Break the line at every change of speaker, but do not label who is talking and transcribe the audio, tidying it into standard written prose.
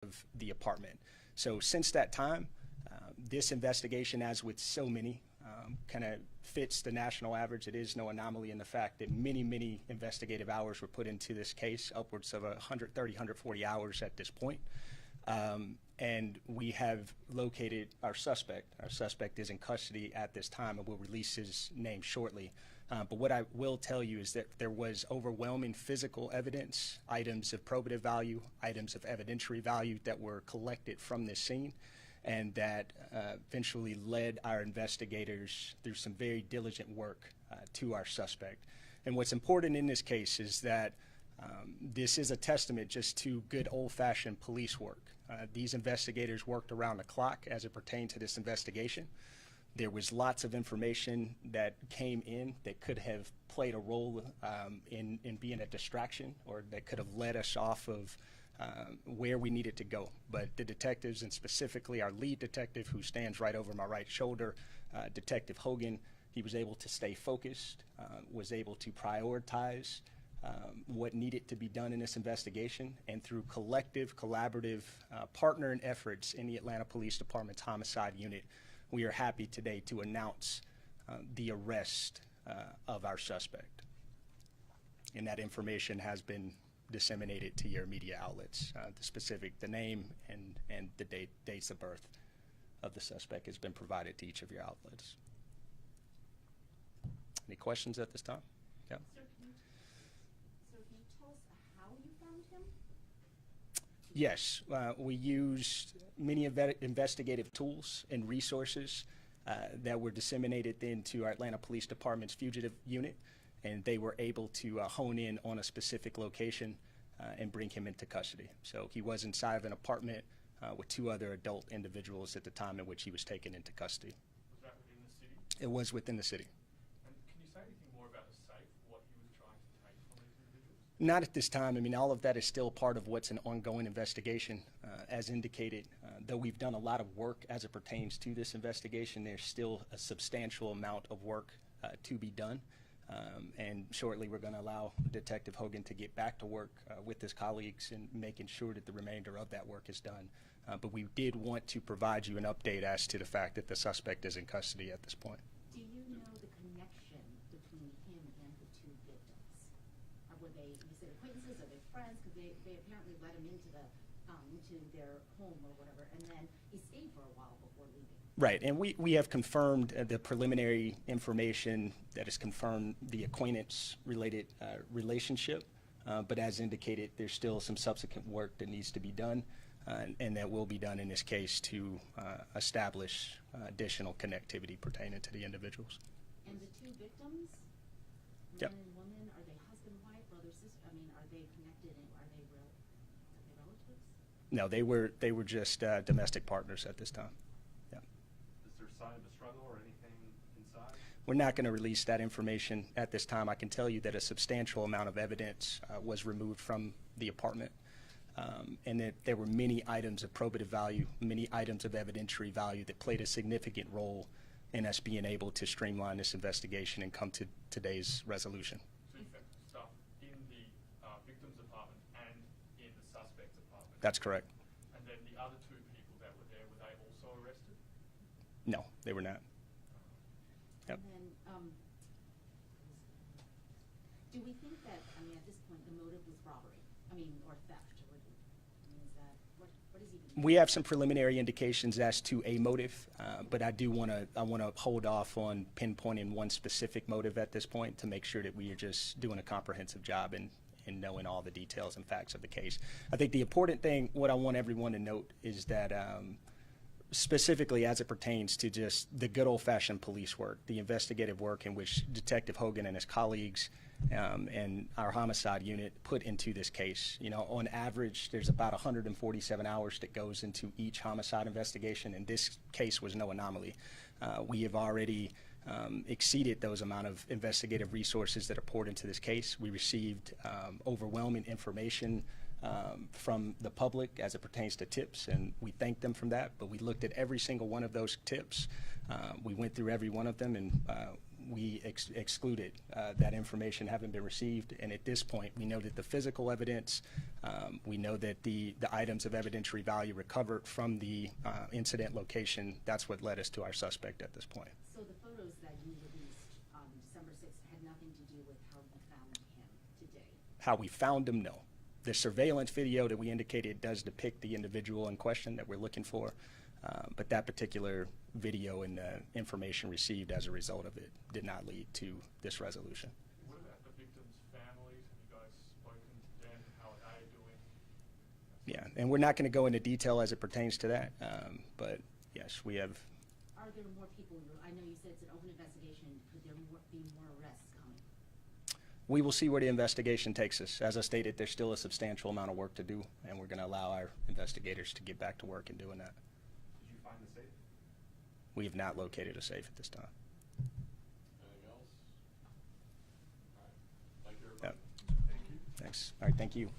of the apartment. So since that time, this investigation, as with so many, kind of fits the national average. It is no anomaly in the fact that many investigative hours were put into this case, upwards of 130, 140 hours at this point. And we have located our suspect. Our suspect is in custody at this time, and we'll release his name shortly. But what I will tell you is that there was overwhelming physical evidence, items of probative value, items of evidentiary value that were collected from this scene, and that eventually led our investigators through some very diligent work to our suspect. And what's important in this case is that this is a testament just to good old-fashioned police work. These investigators worked around the clock as it pertained to this investigation. There was lots of information that came in that could have played a role in being a distraction, or that could have led us off of where we needed to go. But the detectives, and specifically our lead detective, who stands right over my right shoulder, Detective Hogan, he was able to stay focused, was able to prioritize what needed to be done in this investigation, and through collective, collaborative, partnering efforts in the Atlanta Police Department's homicide unit, we are happy today to announce the arrest of our suspect. And that information has been disseminated to your media outlets. The name and the dates of birth of the suspect has been provided to each of your outlets. Any questions at this time? Yeah.
So can you tell us how you found him?
Yes, we used many investigative tools and resources that were disseminated into our Atlanta Police Department's fugitive unit, and they were able to hone in on a specific location and bring him into custody. So he was inside of an apartment with two other adult individuals at the time in which he was taken into custody.
Was that within the city?
It was within the city.
And can you say anything more about the safe, what he was trying to take from these individuals?
Not at this time. I mean, all of that is still part of what's an ongoing investigation. As indicated, though we've done a lot of work as it pertains to this investigation, there's still a substantial amount of work to be done. And shortly we're going to allow Detective Hogan to get back to work with his colleagues and making sure that the remainder of that work is done. But we did want to provide you an update as to the fact that the suspect is in custody at this point.
Do you know the connection between him and the two victims? Or were they, you said acquaintances, are they friends? Because they apparently let him into their home or whatever, and then he stayed for a while before leaving.
Right, and we have confirmed the preliminary information that has confirmed the acquaintance-related relationship, but as indicated, there's still some subsequent work that needs to be done, and that will be done in this case to establish additional connectivity pertaining to the individuals.
And the two victims,
Yep.
man and woman, are they husband, wife, brother, sister? I mean, are they connected and are they relatives?
No, they were just domestic partners at this time. Yeah.
Is there a sign of a struggle or anything inside?
We're not going to release that information at this time. I can tell you that a substantial amount of evidence was removed from the apartment, and that there were many items of probative value, many items of evidentiary value that played a significant role in us being able to streamline this investigation and come to today's resolution.
So you found stuff in the victim's apartment and in the suspect's apartment?
That's correct.
And then the other two people that were there, were they also arrested?
No, they were not. Yep.
And then, do we think that, I mean, at this point, the motive was robbery? I mean, or theft? Or, I mean, is that, what is he?
We have some preliminary indications as to a motive, but I want to hold off on pinpointing one specific motive at this point to make sure that we are just doing a comprehensive job in knowing all the details and facts of the case. I think the important thing, what I want everyone to note, is that specifically as it pertains to just the good old-fashioned police work, the investigative work in which Detective Hogan and his colleagues and our homicide unit put into this case. You know, on average, there's about 147 hours that goes into each homicide investigation, and this case was no anomaly. We have already exceeded those amount of investigative resources that are poured into this case. We received overwhelming information from the public as it pertains to tips, and we thank them from that, but we looked at every single one of those tips. We went through every one of them, and we excluded that information having been received. And at this point, we know that the physical evidence, we know that the items of evidentiary value recovered from the incident location, that's what led us to our suspect at this point.
So the photos that you released on December 6th had nothing to do with how you found him today?
How we found him, no. The surveillance video that we indicated does depict the individual in question that we're looking for, but that particular video and the information received as a result of it did not lead to this resolution.
What about the victims' families? Have you guys spoken to them? How are they doing?
Yeah, and we're not going to go into detail as it pertains to that, but yes, we have.
Are there more people? I know you said it's an open investigation. Could there be more arrests coming?
We will see where the investigation takes us. As I stated, there's still a substantial amount of work to do, and we're going to allow our investigators to get back to work in doing that.
Did you find the safe?
We have not located a safe at this time.
Anything else? All right. Thank you, everybody.
Yep.
Thank you.
Thanks. All right, thank you.